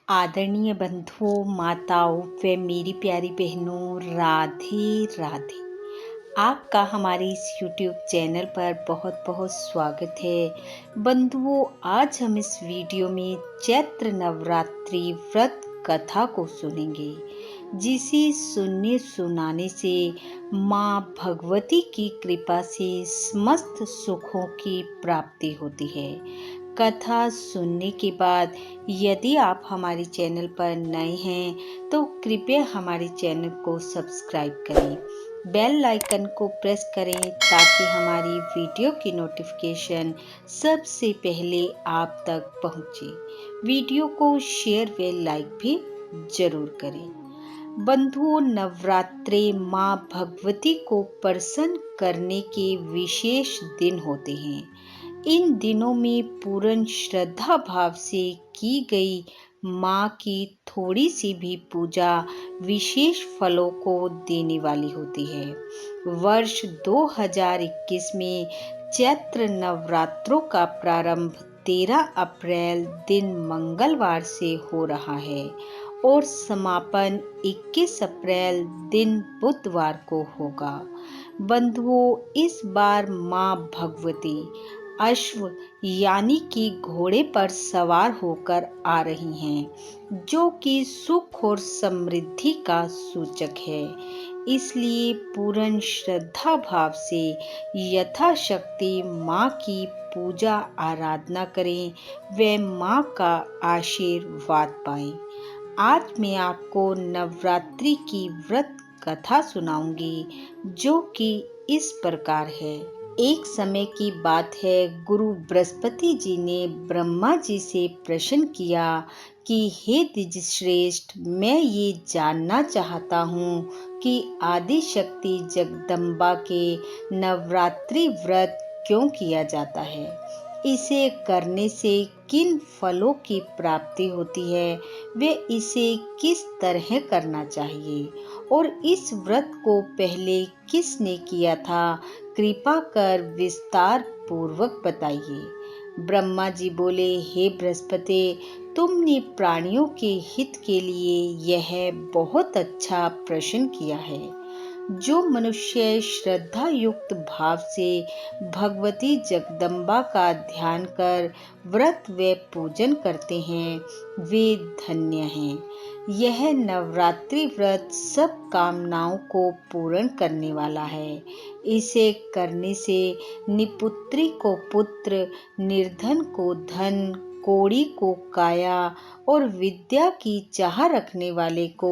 आदरणीय बंधुओं, माताओं व मेरी प्यारी बहनों, राधे राधे। आपका हमारे इस YouTube चैनल पर बहुत बहुत स्वागत है। बंधुओं, आज हम इस वीडियो में चैत्र नवरात्रि व्रत कथा को सुनेंगे, जिसे सुनने सुनाने से माँ भगवती की कृपा से समस्त सुखों की प्राप्ति होती है। कथा सुनने के बाद यदि आप हमारे चैनल पर नए हैं तो कृपया हमारे चैनल को सब्सक्राइब करें, बेल आइकन को प्रेस करें ताकि हमारी वीडियो की नोटिफिकेशन सबसे पहले आप तक पहुंचे। वीडियो को शेयर व लाइक भी जरूर करें। बंधुओं, नवरात्रे माँ भगवती को प्रसन्न करने के विशेष दिन होते हैं। इन दिनों में पूर्ण श्रद्धा भाव से की गई माँ की थोड़ी सी भी पूजा विशेष फलों को देने वाली होती है। वर्ष 2021 में चैत्र नवरात्रों का प्रारंभ 13 अप्रैल दिन मंगलवार से हो रहा है और समापन 21 अप्रैल दिन बुधवार को होगा। बंधुओं, इस बार माँ भगवती अश्व यानी कि घोड़े पर सवार होकर आ रही हैं, जो कि सुख और समृद्धि का सूचक है। इसलिए पूर्ण श्रद्धा भाव से यथाशक्ति माँ की पूजा आराधना करें व माँ का आशीर्वाद पाएं। आज मैं आपको नवरात्रि की व्रत कथा सुनाऊंगी, जो कि इस प्रकार है। एक समय की बात है, गुरु बृहस्पति जी ने ब्रह्मा जी से प्रश्न किया कि हे द्विजश्रेष्ठ, मैं ये जानना चाहता हूँ कि आदि शक्ति जगदम्बा के नवरात्रि व्रत क्यों किया जाता है, इसे करने से किन फलों की प्राप्ति होती है, वे इसे किस तरह करना चाहिए और इस व्रत को पहले किसने किया था, कृपा कर विस्तार पूर्वक बताइए। ब्रह्मा जी बोले, हे बृहस्पति, तुमने प्राणियों के हित के लिए यह बहुत अच्छा प्रश्न किया है। जो मनुष्य श्रद्धा युक्त भाव से भगवती जगदम्बा का ध्यान कर व्रत व पूजन करते हैं, वे धन्य हैं। यह नवरात्रि व्रत सब कामनाओं को पूर्ण करने वाला है। इसे करने से निपुत्री को पुत्र, निर्धन को धन, कोढ़ी को काया और विद्या की चाह रखने वाले को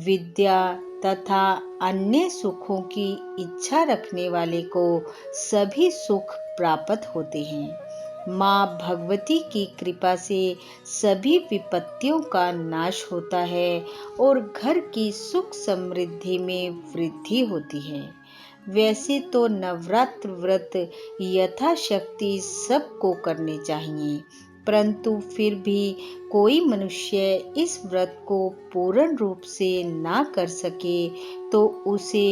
विद्या तथा अन्य सुखों की इच्छा रखने वाले को सभी सुख प्राप्त होते हैं। माँ भगवती की कृपा से सभी विपत्तियों का नाश होता है और घर की सुख समृद्धि में वृद्धि होती है। वैसे तो नवरात्र व्रत यथाशक्ति सबको करने चाहिए, परंतु फिर भी कोई मनुष्य इस व्रत को पूर्ण रूप से ना कर सके तो उसे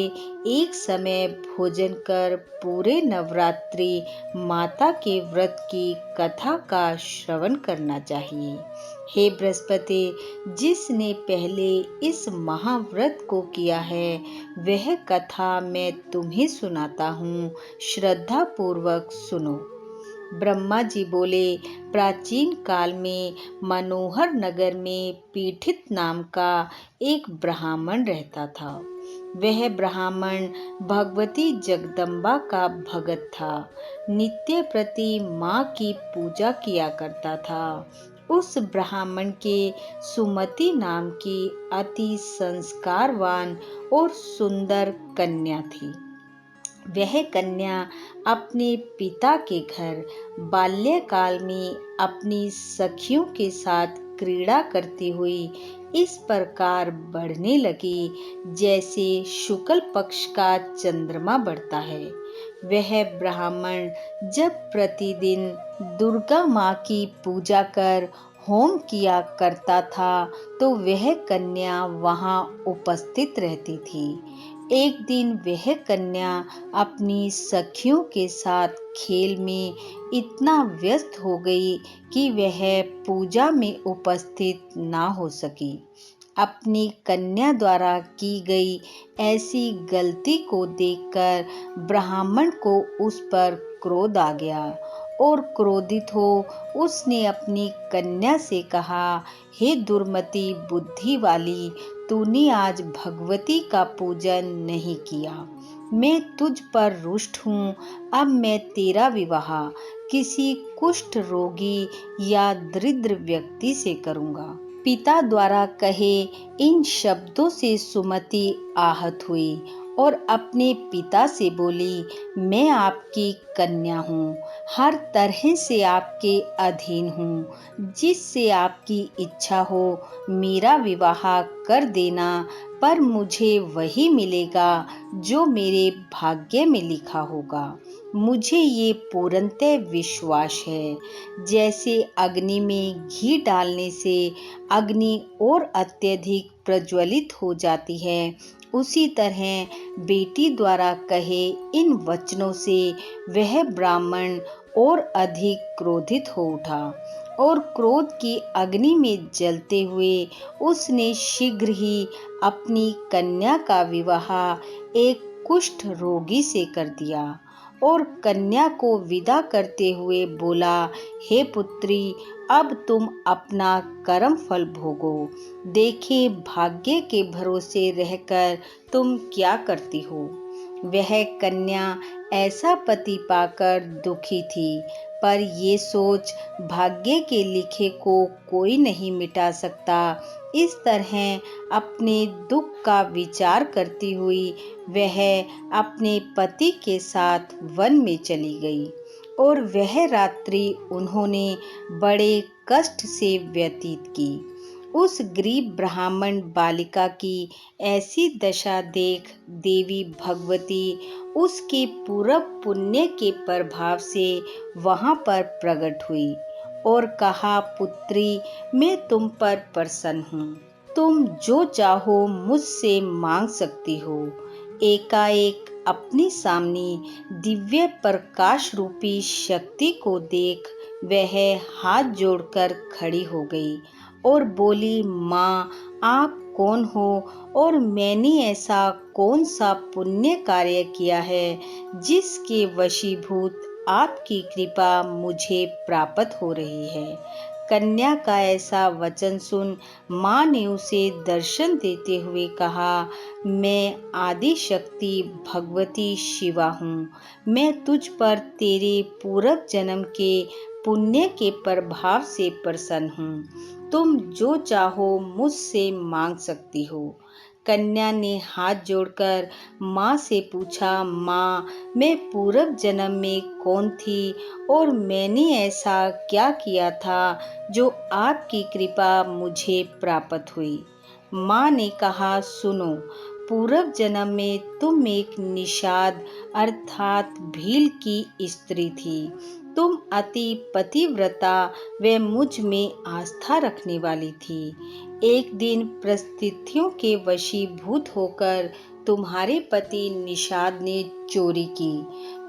एक समय भोजन कर पूरे नवरात्रि माता के व्रत की कथा का श्रवण करना चाहिए। हे बृहस्पति, जिसने पहले इस महाव्रत को किया है, वह कथा मैं तुम्हें सुनाता हूँ, श्रद्धा पूर्वक सुनो। ब्रह्मा जी बोले, प्राचीन काल में मनोहर नगर में पीठित नाम का एक ब्राह्मण रहता था। वह ब्राह्मण भगवती जगदम्बा का भगत था। नित्य प्रति माँ की पूजा किया करता था। उस ब्राह्मण के सुमति नाम की अति संस्कारवान और सुंदर कन्या थी। वह कन्या अपने पिता के घर बाल्यकाल में अपनी सखियों के साथ क्रीड़ा करती हुई इस प्रकार बढ़ने लगी, जैसे शुक्ल पक्ष का चंद्रमा बढ़ता है। वह ब्राह्मण जब प्रतिदिन दुर्गा माँ की पूजा कर होम किया करता था, तो वह कन्या वहाँ उपस्थित रहती थी। एक दिन वह कन्या अपनी सखियों के साथ खेल में इतना व्यस्त हो गई कि वह पूजा में उपस्थित ना हो सकी। अपनी कन्या द्वारा की गई ऐसी गलती को देखकर ब्राह्मण को उस पर क्रोध आ गया और क्रोधित हो उसने अपनी कन्या से कहा, हे दुर्मति बुद्धि वाली, तूने आज भगवती का पूजन नहीं किया। मैं तुझ पर रुष्ट हूँ। अब मैं तेरा विवाह किसी कुष्ठ रोगी या दरिद्र व्यक्ति से करूँगा। पिता द्वारा कहे इन शब्दों से सुमति आहत हुई और अपने पिता से बोली, मैं आपकी कन्या हूँ, हर तरह से आपके अधीन हूँ। जिससे आपकी इच्छा हो मेरा विवाह कर देना, पर मुझे वही मिलेगा जो मेरे भाग्य में लिखा होगा। मुझे ये पूर्णतः विश्वास है। जैसे अग्नि में घी डालने से अग्नि और अत्यधिक प्रज्वलित हो जाती है, उसी तरह बेटी द्वारा कहे इन वचनों से वह ब्राह्मण और अधिक क्रोधित हो उठा और क्रोध की अग्नि में जलते हुए उसने शीघ्र ही अपनी कन्या का विवाह एक कुष्ठ रोगी से कर दिया और कन्या को विदा करते हुए बोला, हे पुत्री, अब तुम अपना कर्म फल भोगो। देखे भाग्य के भरोसे रहकर तुम क्या करती हो। वह कन्या ऐसा पति पाकर दुखी थी, पर ये सोच भाग्य के लिखे को कोई नहीं मिटा सकता। इस तरह अपने दुख का विचार करती हुई वह अपने पति के साथ वन में चली गई और वह रात्रि उन्होंने बड़े कष्ट से व्यतीत की। उस गरीब ब्राह्मण बालिका की ऐसी दशा देख देवी भगवती उसके पूर्व पुण्य के प्रभाव से वहां पर प्रकट हुई और कहा, पुत्री, मैं तुम पर प्रसन्न हूँ। तुम जो चाहो मुझसे मांग सकती हो। एकाएक अपने सामने दिव्य प्रकाश रूपी शक्ति को देख वह हाथ जोड़कर खड़ी हो गई और बोली, माँ, आप कौन हो और मैंने ऐसा कौन सा पुण्य कार्य किया है जिसके वशीभूत आपकी कृपा मुझे प्राप्त हो रही है। कन्या का ऐसा वचन सुन माँ ने उसे दर्शन देते हुए कहा, मैं आदि शक्ति भगवती शिवा हूँ। मैं तुझ पर तेरे पूर्व जन्म के पुण्य के प्रभाव से प्रसन्न हूँ। तुम जो चाहो मुझसे मांग सकती हो। कन्या ने हाथ जोड़कर माँ से पूछा, माँ, मैं पूर्व जन्म में कौन थी और मैंने ऐसा क्या किया था जो आपकी कृपा मुझे प्राप्त हुई। माँ ने कहा, सुनो, पूर्व जन्म में तुम एक निषाद अर्थात भील की स्त्री थी। तुम अति पतिव्रता व मुझ में आस्था रखने वाली थी। एक दिन परिस्थितियों के वशीभूत होकर तुम्हारे पति निषाद ने चोरी की।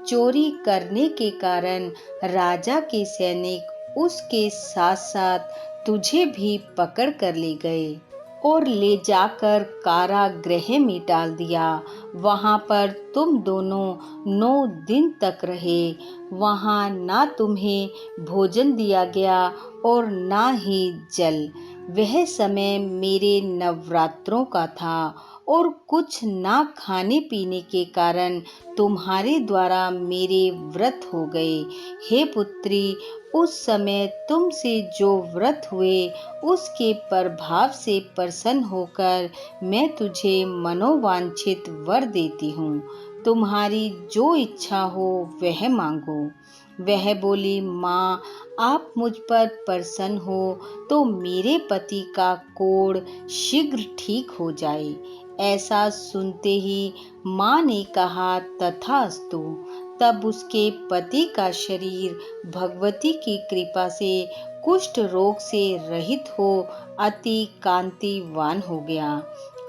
चोरी करने के कारण राजा के सैनिक उसके साथ साथ तुझे भी पकड़ कर ले गए और ले जाकर कारागृह में डाल दिया। वहां पर तुम दोनों 9 दिन तक रहे। वहां ना तुम्हें भोजन दिया गया और ना ही जल। वह समय मेरे नवरात्रों का था और कुछ ना खाने पीने के कारण तुम्हारे द्वारा मेरे व्रत हो गए। हे पुत्री, उस समय तुमसे जो व्रत हुए उसके प्रभाव से प्रसन्न होकर मैं तुझे मनोवांछित वर देती हूँ। तुम्हारी जो इच्छा हो वह मांगो। वह बोली, माँ, आप मुझ पर प्रसन्न हो तो मेरे पति का कोढ़ शीघ्र ठीक हो जाए। ऐसा सुनते ही माँ ने कहा, तथास्तु। तब उसके पति का शरीर भगवती की कृपा से कुष्ठ रोग से रहित हो अति कांतिवान हो गया।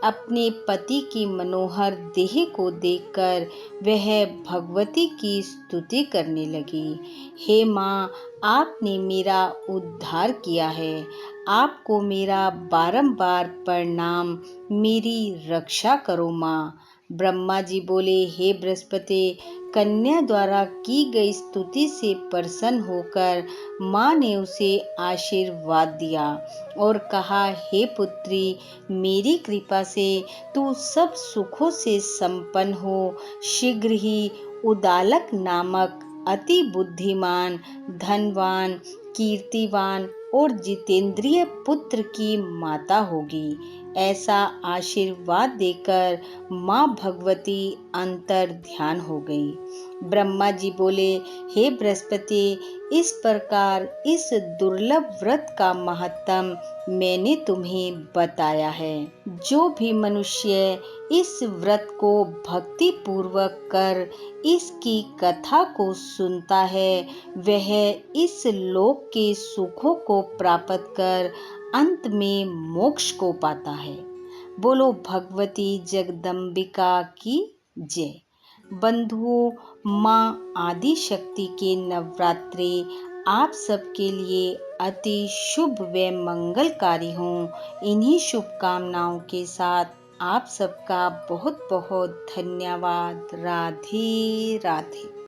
अपने पति की मनोहर देह को देखकर वह भगवती की स्तुति करने लगी। हे माँ, आपने मेरा उद्धार किया है। आपको मेरा बारंबार प्रणाम। मेरी रक्षा करो माँ। ब्रह्मा जी बोले, हे बृहस्पति, कन्या द्वारा की गई स्तुति से प्रसन्न होकर माँ ने उसे आशीर्वाद दिया और कहा, हे पुत्री, मेरी कृपा से तू सब सुखों से संपन्न हो। शीघ्र ही उदालक नामक अति बुद्धिमान, धनवान, कीर्तिवान और जितेंद्रिय पुत्र की माता होगी। ऐसा आशीर्वाद देकर माँ भगवती अंतर ध्यान हो गई। ब्रह्मा जी बोले, हे बृहस्पति, इस प्रकार इस दुर्लभ व्रत का महत्व मैंने तुम्हें बताया है। जो भी मनुष्य इस व्रत को भक्ति पूर्वक कर इसकी कथा को सुनता है, वह इस लोक के सुखों को प्राप्त कर अंत में मोक्ष को पाता है। बोलो भगवती जगदम्बिका की जय। बंधुओं, माँ आदि शक्ति के नवरात्रे आप सबके लिए अति शुभ व मंगलकारी हों। इन्हीं शुभकामनाओं के साथ आप सबका बहुत बहुत धन्यवाद। राधे राधे।